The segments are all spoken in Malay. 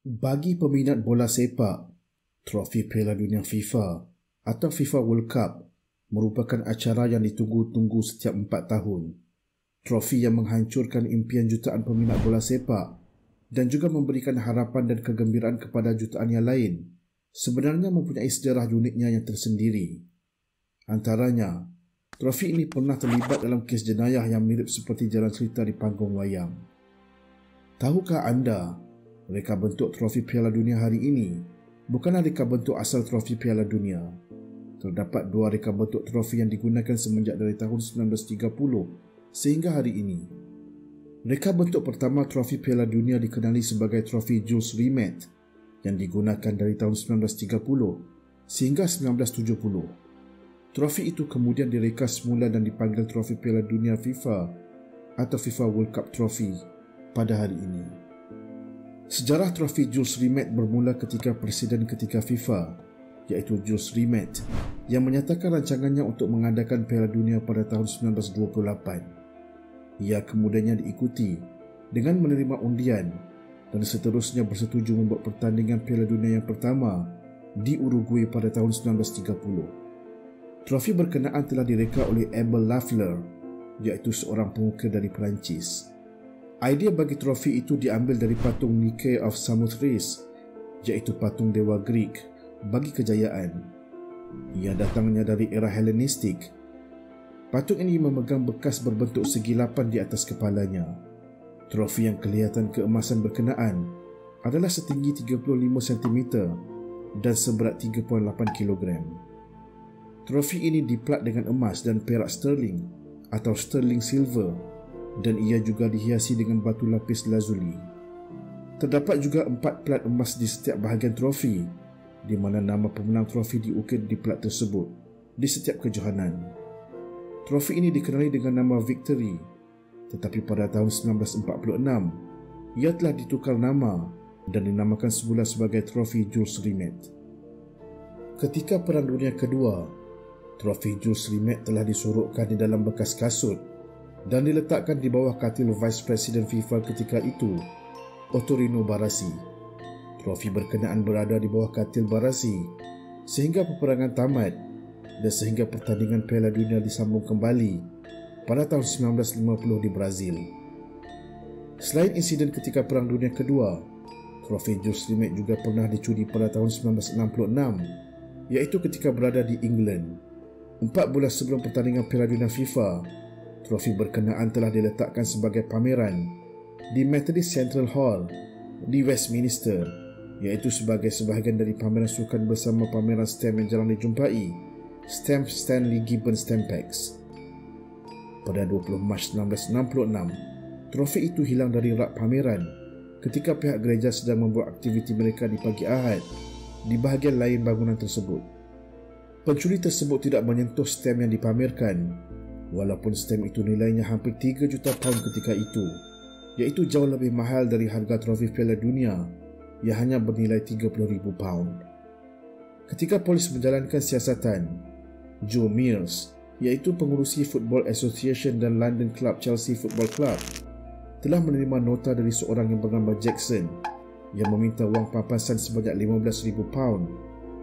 Bagi peminat bola sepak, trofi Piala Dunia FIFA atau FIFA World Cup merupakan acara yang ditunggu-tunggu setiap 4 tahun. Trofi yang menghancurkan impian jutaan peminat bola sepak dan juga memberikan harapan dan kegembiraan kepada jutaan yang lain, sebenarnya mempunyai sejarah uniknya yang tersendiri. Antaranya, trofi ini pernah terlibat dalam kes jenayah yang mirip seperti jalan cerita di panggung wayang. Tahukah anda, reka bentuk trofi Piala Dunia hari ini bukanlah reka bentuk asal trofi Piala Dunia. Terdapat 2 reka bentuk trofi yang digunakan semenjak dari tahun 1930 sehingga hari ini. Reka bentuk pertama trofi Piala Dunia dikenali sebagai trofi Jules Rimet yang digunakan dari tahun 1930 sehingga 1970. Trofi itu kemudian direka semula dan dipanggil trofi Piala Dunia FIFA atau FIFA World Cup Trophy pada hari ini. Sejarah trofi Jules Rimet bermula ketika Presiden ketika FIFA, iaitu Jules Rimet, yang menyatakan rancangannya untuk mengadakan Piala Dunia pada tahun 1928. Ia kemudiannya diikuti dengan menerima undian dan seterusnya bersetuju membuat pertandingan Piala Dunia yang pertama di Uruguay pada tahun 1930. Trofi berkenaan telah direka oleh Abel Lafleur, iaitu seorang pengukir dari Perancis. Idea bagi trofi itu diambil dari patung Nike of Samothrace, iaitu patung dewa Greek bagi kejayaan. Ia datangnya dari era Hellenistik. Patung ini memegang bekas berbentuk segi 8 di atas kepalanya. Trofi yang kelihatan keemasan berkenaan adalah setinggi 35 cm dan seberat 3.8 kg. Trofi ini diplat dengan emas dan perak sterling atau sterling silver, dan ia juga dihiasi dengan batu lapis lazuli. Terdapat juga 4 plat emas di setiap bahagian trofi, di mana nama pemenang trofi diukir di plat tersebut di setiap kejohanan. Trofi ini dikenali dengan nama Victory, tetapi pada tahun 1946 ia telah ditukar nama dan dinamakan semula sebagai trofi Jules Rimet. Ketika Perang Dunia Kedua, trofi Jules Rimet telah disorokkan di dalam bekas kasut dan diletakkan di bawah katil Vice President FIFA ketika itu, Ottorino Barassi. Trofi berkenaan berada di bawah katil Barassi sehingga peperangan tamat dan sehingga pertandingan Piala Dunia disambung kembali pada tahun 1950 di Brazil. Selain insiden ketika Perang Dunia Kedua, trofi Jules Rimet juga pernah dicuri pada tahun 1966, iaitu ketika berada di England. 4 bulan sebelum pertandingan Piala Dunia FIFA, trofi berkenaan telah diletakkan sebagai pameran di Methodist Central Hall di Westminster, iaitu sebagai sebahagian dari pameran sukan bersama pameran stamp yang jarang dijumpai, Stamp Stanley Gibbon Stampex. Pada 20 Mac 1966, trofi itu hilang dari rak pameran ketika pihak gereja sedang membuat aktiviti mereka di pagi Ahad di bahagian lain bangunan tersebut. Pencuri tersebut tidak menyentuh stamp yang dipamerkan, walaupun stamp itu nilainya hampir 3 juta pound ketika itu, iaitu jauh lebih mahal dari harga trofi Piala Dunia yang hanya bernilai 30,000 pound. Ketika polis menjalankan siasatan, Joe Mears, iaitu pengurusi Football Association dan London Club Chelsea Football Club, telah menerima nota dari seorang yang bernama Jackson yang meminta wang pampasan sebanyak 15,000 pound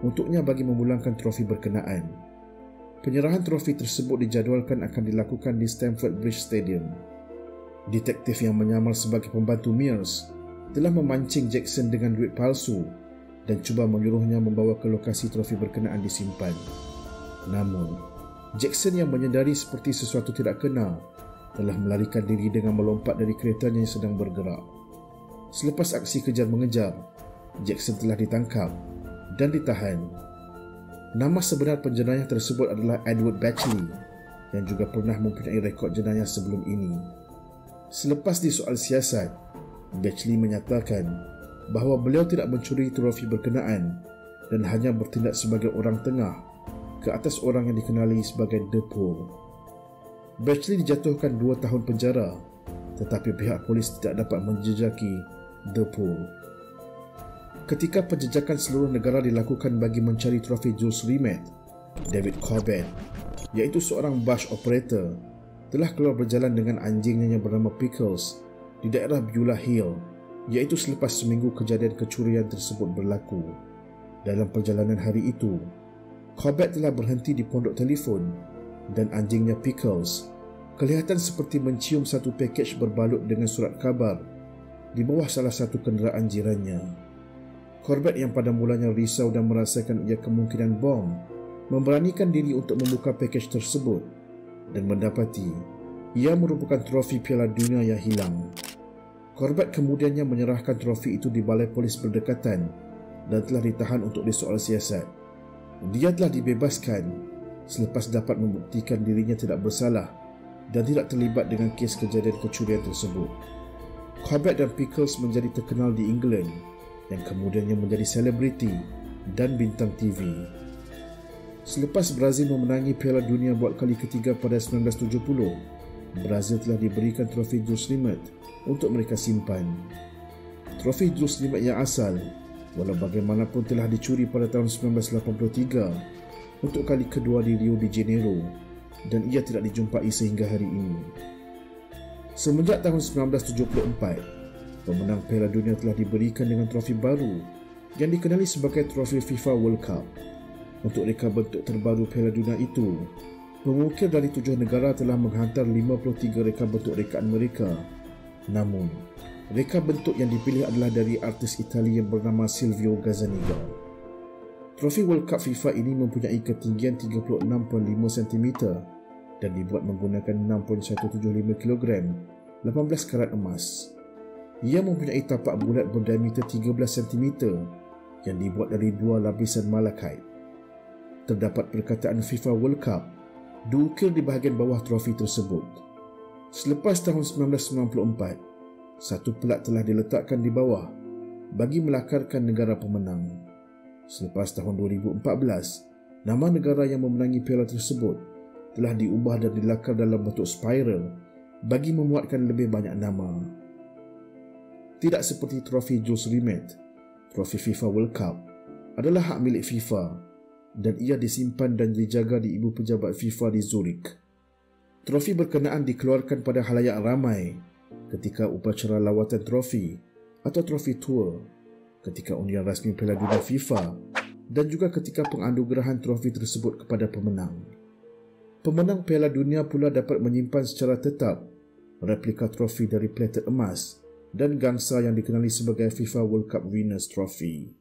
untuknya bagi memulangkan trofi berkenaan. Penyerahan trofi tersebut dijadualkan akan dilakukan di Stamford Bridge Stadium. Detektif yang menyamar sebagai pembantu Mears telah memancing Jackson dengan duit palsu dan cuba menyuruhnya membawa ke lokasi trofi berkenaan disimpan. Namun, Jackson yang menyedari seperti sesuatu tidak kena telah melarikan diri dengan melompat dari keretanya yang sedang bergerak. Selepas aksi kejar-mengejar, Jackson telah ditangkap dan ditahan. Nama sebenar penjenayah tersebut adalah Edward Batchley yang juga pernah mempunyai rekod jenayah sebelum ini. Selepas disoal siasat, Batchley menyatakan bahawa beliau tidak mencuri trofi berkenaan dan hanya bertindak sebagai orang tengah ke atas orang yang dikenali sebagai The Pool. Batchley dijatuhkan 2 tahun penjara, tetapi pihak polis tidak dapat menjejaki The Pool. Ketika penjejakan seluruh negara dilakukan bagi mencari trofi Jules Rimet, David Corbett, iaitu seorang bus operator, telah keluar berjalan dengan anjingnya yang bernama Pickles di daerah Beulah Hill iaitu selepas seminggu kejadian kecurian tersebut berlaku. Dalam perjalanan hari itu, Corbett telah berhenti di pondok telefon dan anjingnya Pickles kelihatan seperti mencium satu pakej berbalut dengan surat khabar di bawah salah satu kenderaan jirannya. Corbett yang pada mulanya risau dan merasakan ia kemungkinan bom, memberanikan diri untuk membuka pakej tersebut dan mendapati ia merupakan trofi Piala Dunia yang hilang. Corbett kemudiannya menyerahkan trofi itu di balai polis berdekatan dan telah ditahan untuk disoal siasat. Dia telah dibebaskan selepas dapat membuktikan dirinya tidak bersalah dan tidak terlibat dengan kes kejadian kecurian tersebut. Corbett dan Pickles menjadi terkenal di England yang kemudiannya menjadi selebriti dan bintang TV. Selepas Brazil memenangi Piala Dunia buat kali ketiga pada 1970, Brazil telah diberikan trofi Jules Rimet untuk mereka simpan. Trofi Jules Rimet yang asal, walau bagaimanapun telah dicuri pada tahun 1983 untuk kali kedua di Rio de Janeiro dan ia tidak dijumpai sehingga hari ini. Semenjak tahun 1974, pemenang Piala Dunia telah diberikan dengan trofi baru yang dikenali sebagai trofi FIFA World Cup. Untuk reka bentuk terbaru Piala Dunia itu, pengukir dari 7 negara telah menghantar 53 reka bentuk rekaan mereka. Namun, reka bentuk yang dipilih adalah dari artis Italia yang bernama Silvio Gazzaniga. Trofi World Cup FIFA ini mempunyai ketinggian 36.5 cm dan dibuat menggunakan 6.175 kg, 18 karat emas. Ia mempunyai tapak bulat berdiameter 13 cm yang dibuat dari 2 lapisan malachite. Terdapat perkataan FIFA World Cup diukir di bahagian bawah trofi tersebut. Selepas tahun 1994, satu pelat telah diletakkan di bawah bagi melakarkan negara pemenang. Selepas tahun 2014, nama negara yang memenangi piala tersebut telah diubah dan dilakar dalam bentuk spiral bagi memuatkan lebih banyak nama. Tidak seperti trofi Jules Rimet, trofi FIFA World Cup adalah hak milik FIFA dan ia disimpan dan dijaga di Ibu Pejabat FIFA di Zurich. Trofi berkenaan dikeluarkan pada khalayak ramai ketika upacara lawatan trofi atau trofi tour, ketika undian rasmi Piala Dunia FIFA dan juga ketika penganugerahan trofi tersebut kepada pemenang. Pemenang Piala Dunia pula dapat menyimpan secara tetap replika trofi dari plated emas dan gangsa yang dikenali sebagai FIFA World Cup Winners Trophy.